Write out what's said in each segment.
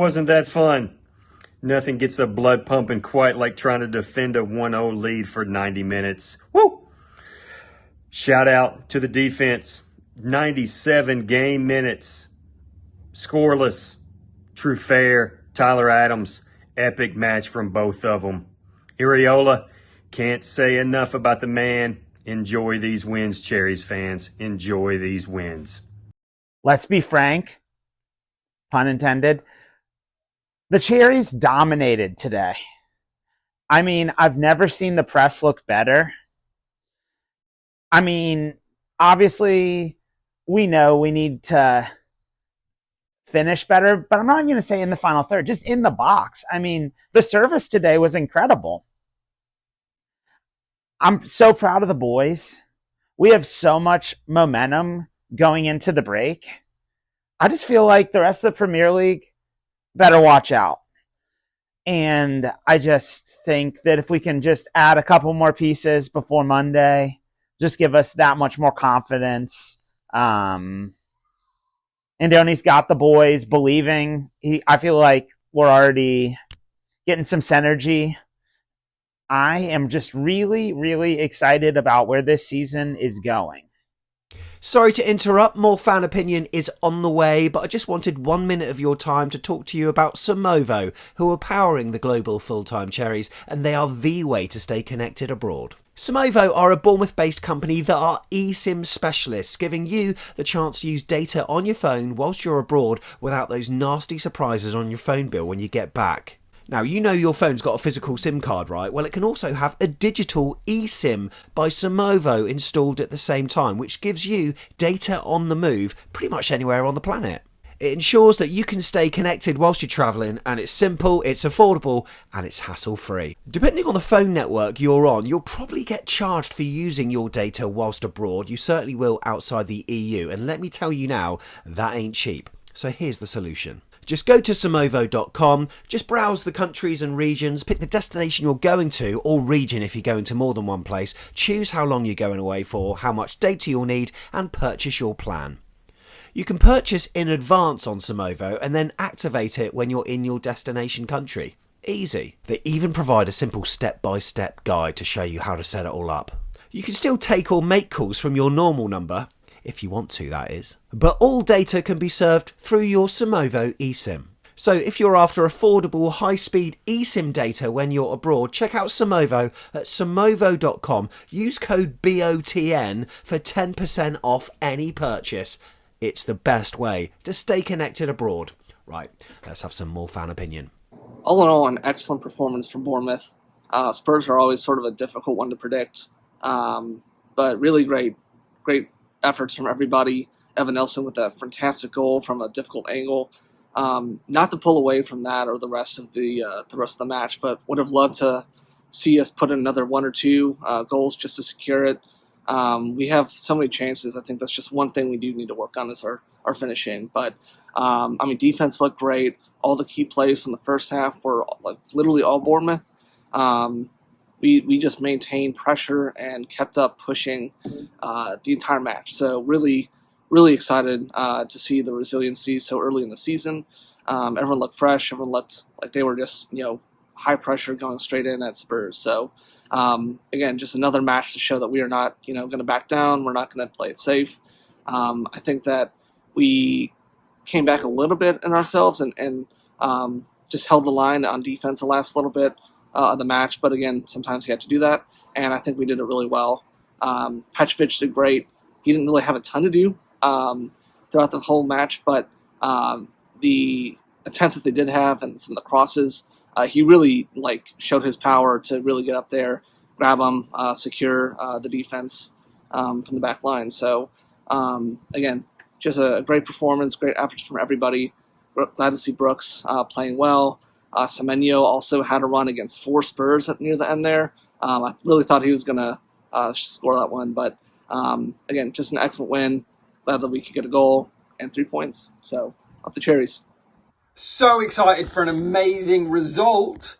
wasn't that fun. Nothing gets the blood pumping quite like trying to defend a 1-0 lead for 90 minutes. Woo! Shout out to the defense. 97 game minutes. Scoreless. True fair. Tyler Adams. Epic match from both of them. Iraola, can't say enough about the man. Enjoy these wins, Cherries fans. Enjoy these wins. Let's be frank, pun intended, the Cherries dominated today. I mean, I've never seen the press look better. I mean, obviously, we know we need to finish better, but I'm not even going to say in the final third, just in the box. I mean, the service today was incredible. I'm so proud of the boys. We have so much momentum going into the break. I just feel like the rest of the Premier League better watch out. And I just think that if we can just add a couple more pieces before Monday, just give us that much more confidence. Andoni's got the boys believing. I feel like we're already getting some synergy. I am just really, really excited about where this season is going. Sorry to interrupt, more fan opinion is on the way, but I just wanted 1 minute of your time to talk to you about Samovo, who are powering the global full-time Cherries, and they are the way to stay connected abroad. Samovo are a Bournemouth-based company that are eSIM specialists, giving you the chance to use data on your phone whilst you're abroad without those nasty surprises on your phone bill when you get back. Now, you know your phone's got a physical SIM card, right? Well, it can also have a digital eSIM by Samovo installed at the same time, which gives you data on the move pretty much anywhere on the planet. It ensures that you can stay connected whilst you're travelling, and it's simple, it's affordable, and it's hassle-free. Depending on the phone network you're on, you'll probably get charged for using your data whilst abroad. You certainly will outside the EU, and let me tell you now, that ain't cheap. So here's the solution. Just go to samovo.com, just browse the countries and regions, pick the destination you're going to, or region if you're going to more than one place, choose how long you're going away for, how much data you'll need, and purchase your plan. You can purchase in advance on Samovo and then activate it when you're in your destination country. Easy. They even provide a simple step-by-step guide to show you how to set it all up. You can still take or make calls from your normal number, if you want to, that is. But all data can be served through your Samovo eSIM. So if you're after affordable, high-speed eSIM data when you're abroad, check out Samovo at samovo.com. Use code BOTN for 10% off any purchase. It's the best way to stay connected abroad. Right, let's have some more fan opinion. All in all, an excellent performance from Bournemouth. Spurs are always sort of a difficult one to predict, but really great efforts from everybody. Evan Nelson with a fantastic goal from a difficult angle. Not to pull away from that or the rest of the match, but would have loved to see us put in another one or two goals just to secure it. We have so many chances. I think that's just one thing we do need to work on is our finishing. But defense looked great. All the key plays from the first half were like literally all Bournemouth. We just maintained pressure and kept up pushing the entire match. So really, really excited to see the resiliency so early in the season. Everyone looked fresh. Everyone looked like they were just, high pressure going straight in at Spurs. So, again, just another match to show that we are not, going to back down. We're not going to play it safe. I think that we came back a little bit in ourselves and just held the line on defense the last little bit of the match. But again, sometimes you have to do that. And I think we did it really well. Petrovic did great. He didn't really have a ton to do throughout the whole match, but the attempts that they did have and some of the crosses, he really showed his power to really get up there, grab them, secure the defense from the back line. So again, just a great performance, great efforts from everybody. Glad to see Brooks playing well. Semenyo also had a run against 4 Spurs near the end there. I really thought he was going to score that one, but again, just an excellent win. Glad that we could get a goal and 3 points. So, off the Cherries. So excited for an amazing result.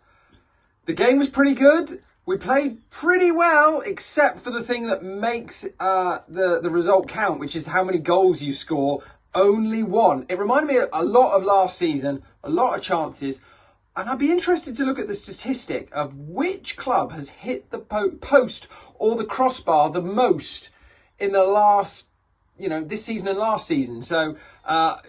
The game was pretty good. We played pretty well, except for the thing that makes the result count, which is how many goals you score. only one. It reminded me a lot of last season, a lot of chances. And I'd be interested to look at the statistic of which club has hit the post or the crossbar the most in the last, this season and last season. So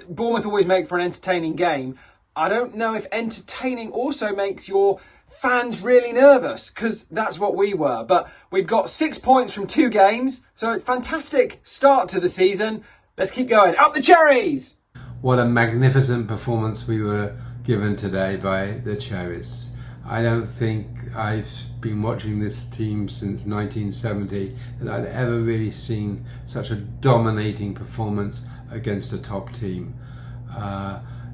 Bournemouth always make for an entertaining game. I don't know if entertaining also makes your fans really nervous, because that's what we were. But we've got 6 points from 2 games, so it's a fantastic start to the season. Let's keep going. Up the Cherries! What a magnificent performance we were given today by the Cherries. I don't think I've been watching this team since 1970 that I'd ever really seen such a dominating performance against a top team.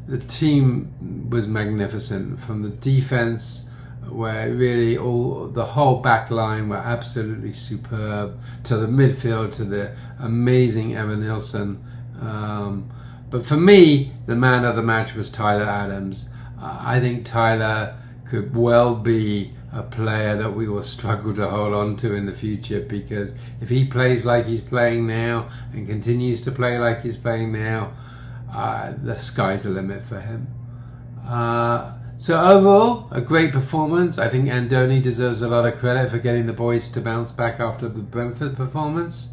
The team was magnificent, from the defence, where really the whole back line were absolutely superb, to the midfield, to the amazing Evan Nilsson. But for me, the man of the match was Tyler Adams. I think Tyler could well be a player that we will struggle to hold on to in the future, because if he plays like he's playing now and continues to play like he's playing now, the sky's the limit for him. So overall, a great performance. I think Andoni deserves a lot of credit for getting the boys to bounce back after the Brentford performance.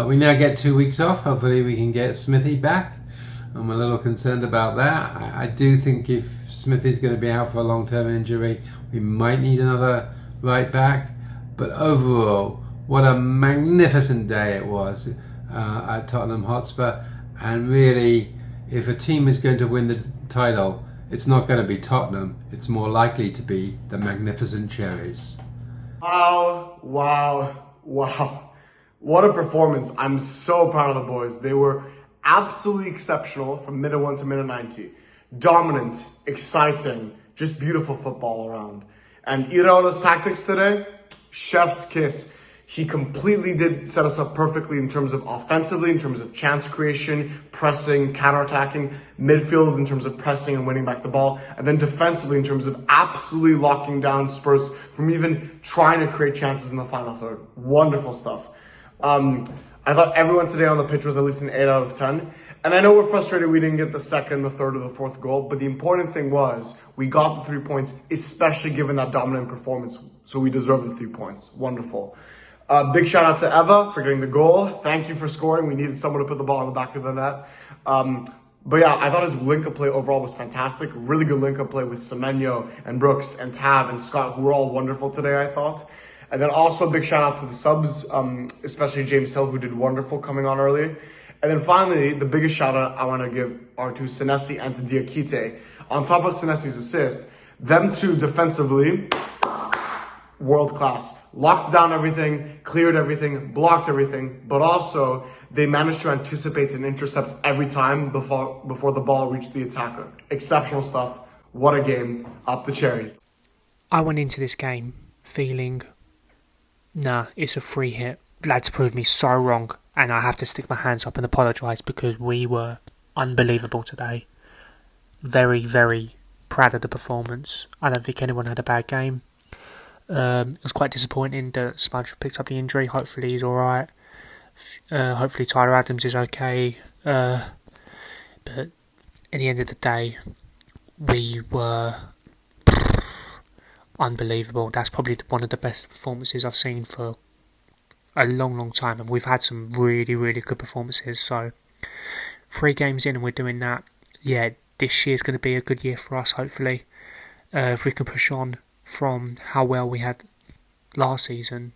We now get 2 weeks off. Hopefully we can get Smithy back. I'm a little concerned about that. I do think if Smithy's going to be out for a long-term injury, we might need another right back. But overall, what a magnificent day it was at Tottenham Hotspur. And really, if a team is going to win the title, it's not going to be Tottenham. It's more likely to be the magnificent Cherries. Wow. What a performance. I'm so proud of the boys. They were absolutely exceptional from minute 1 to minute 90. Dominant, exciting, just beautiful football around. And Iraola's tactics today, chef's kiss. He completely did set us up perfectly in terms of offensively, in terms of chance creation, pressing, counterattacking, midfield in terms of pressing and winning back the ball, and then defensively in terms of absolutely locking down Spurs from even trying to create chances in the final third. Wonderful stuff. I thought everyone today on the pitch was at least an 8 out of 10. And I know we're frustrated we didn't get the second, the third, or the fourth goal, but the important thing was we got the 3 points, especially given that dominant performance. So we deserve the 3 points. Wonderful. Big shout out to Eva for getting the goal. Thank you for scoring. We needed someone to put the ball in the back of the net. But yeah, I thought his link-up play overall was fantastic. Really good link-up play with Semenyo and Brooks and Tav and Scott, who were all wonderful today, I thought. And then also a big shout out to the subs, especially James Hill, who did wonderful coming on early. And then finally, the biggest shout out I want to give are to Senesi and to Diakite. On top of Senesi's assist, them two defensively, world class. Locked down everything, cleared everything, blocked everything, but also they managed to anticipate and intercept every time before the ball reached the attacker. Exceptional stuff. What a game. Up the Cherries. I went into this game feeling, nah, it's a free hit. Lads proved me so wrong, and I have to stick my hands up and apologise, because we were unbelievable today. Very, very proud of the performance. I don't think anyone had a bad game. It was quite disappointing that Smudge picked up the injury. Hopefully he's alright. Hopefully Tyler Adams is okay. But at the end of the day, we were unbelievable. That's probably one of the best performances I've seen for a long, long time. And we've had some really, really good performances. So 3 games in and we're doing that. Yeah, this year's going to be a good year for us, hopefully. If we can push on from how well we had last season,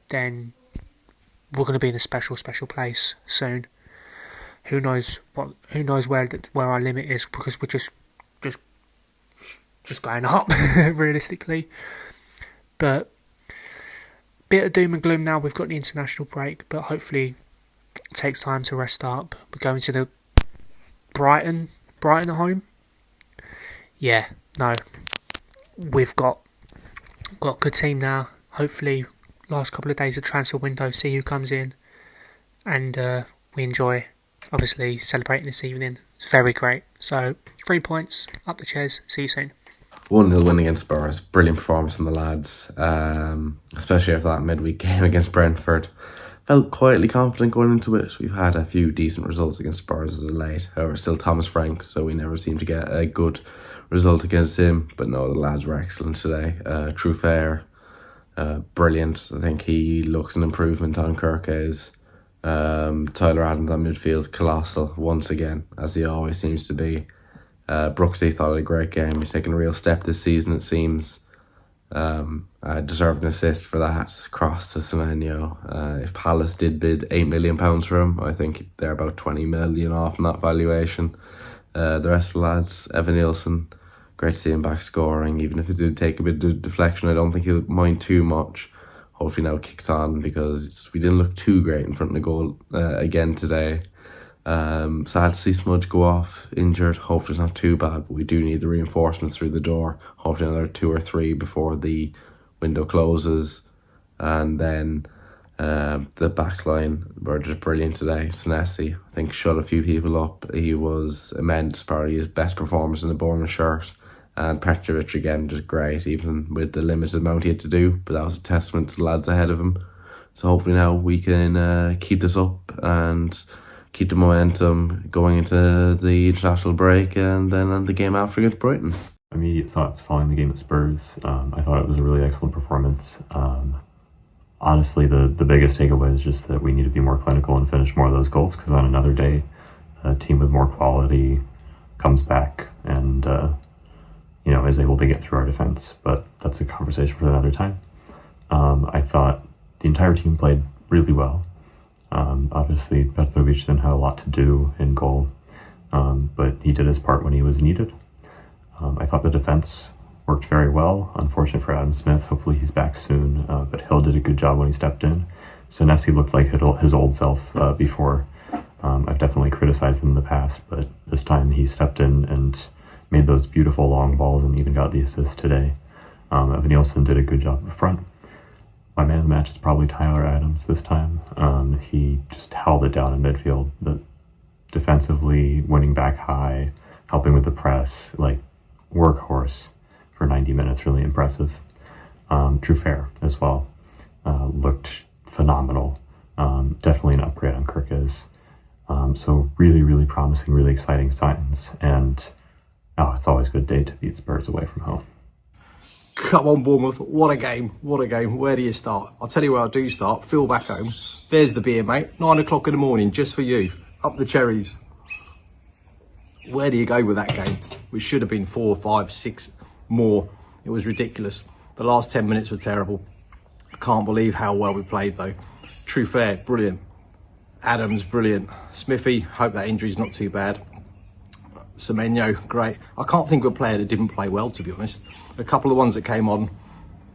then we're going to be in a special place soon. Who knows where our limit is, because we're just going up realistically. But bit of doom and gloom now. We've got the international break, but hopefully it takes time to rest up. We're going to the Brighton at home. Yeah, no. We've got a good team now. Hopefully, last couple of days of transfer window, see who comes in, and we enjoy, obviously, celebrating this evening. It's very great. So 3 points, up the Cherries. See you soon. 1-0 win against Spurs. Brilliant performance from the lads, especially after that midweek game against Brentford. felt quietly confident going into it. We've had a few decent results against Spurs as of late. However, still Thomas Frank, so we never seem to get a good result against him. But no, the lads were excellent today. True fair, brilliant. I think he looks an improvement on Kirkes. Tyler Adams on midfield, colossal once again, as he always seems to be. Brooksy thought it a great game. He's taken a real step this season, it seems. Deserved an assist for that cross to Semenyo. If Palace did bid £8 million for him, I think they're about 20 million off in that valuation. The rest of the lads, Evan Nielsen, great to see him back scoring. Even if it did take a bit of deflection, I don't think he'll mind too much. Hopefully now it kicks on, because we didn't look too great in front of the goal again today. Sad to see Smudge go off injured. Hopefully it's not too bad, but we do need the reinforcements through the door. Hopefully another 2 or 3 before the window closes. And then the back line were just brilliant today. Senesi, I think, shut a few people up. He was immense, probably his best performance in the Bournemouth shirt. And Petrovic again, just great, even with the limited amount he had to do. But that was a testament to the lads ahead of him. So hopefully now we can keep this up and keep the momentum going into the international break and then on the game after against Brighton. Immediate thoughts following the game at Spurs. I thought it was a really excellent performance. Honestly, the biggest takeaway is just that we need to be more clinical and finish more of those goals, because on another day, a team with more quality comes back and is able to get through our defense. But that's a conversation for another time. I thought the entire team played really well. Obviously, Petrovic then had a lot to do in goal, but he did his part when he was needed. I thought the defense worked very well. Unfortunate for Adam Smith. Hopefully he's back soon, but Hill did a good job when he stepped in. Senesi looked like his old self before. I've definitely criticized him in the past, but this time he stepped in and made those beautiful long balls and even got the assist today. Evan Nielsen did a good job up front. My man of the match is probably Tyler Adams this time. He just held it down in midfield, but defensively, winning back high, helping with the press, like workhorse for 90 minutes, really impressive. True fair as well, looked phenomenal. Definitely an upgrade on Kirkes. So really, really promising, really exciting signs. And it's always a good day to beat Spurs away from home. Come on, Bournemouth. What a game. What a game. Where do you start? I'll tell you where I do start. Phil back home. There's the beer, mate. 9 o'clock in the morning, just for you. Up the Cherries. Where do you go with that game? We should have been 4, 5, 6 more. It was ridiculous. The last 10 minutes were terrible. I can't believe how well we played, though. True fair, brilliant. Adams, brilliant. Smithy, hope that injury's not too bad. Semenyo, great. I can't think of a player that didn't play well, to be honest. A couple of ones that came on,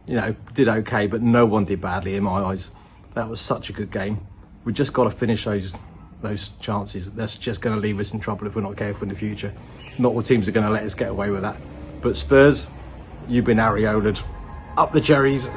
did okay, but no one did badly in my eyes. That was such a good game. We just got to finish those chances. That's just going to leave us in trouble if we're not careful in the future. Not all teams are going to let us get away with that. But Spurs, you've been Iraola'd. Up the Cherries.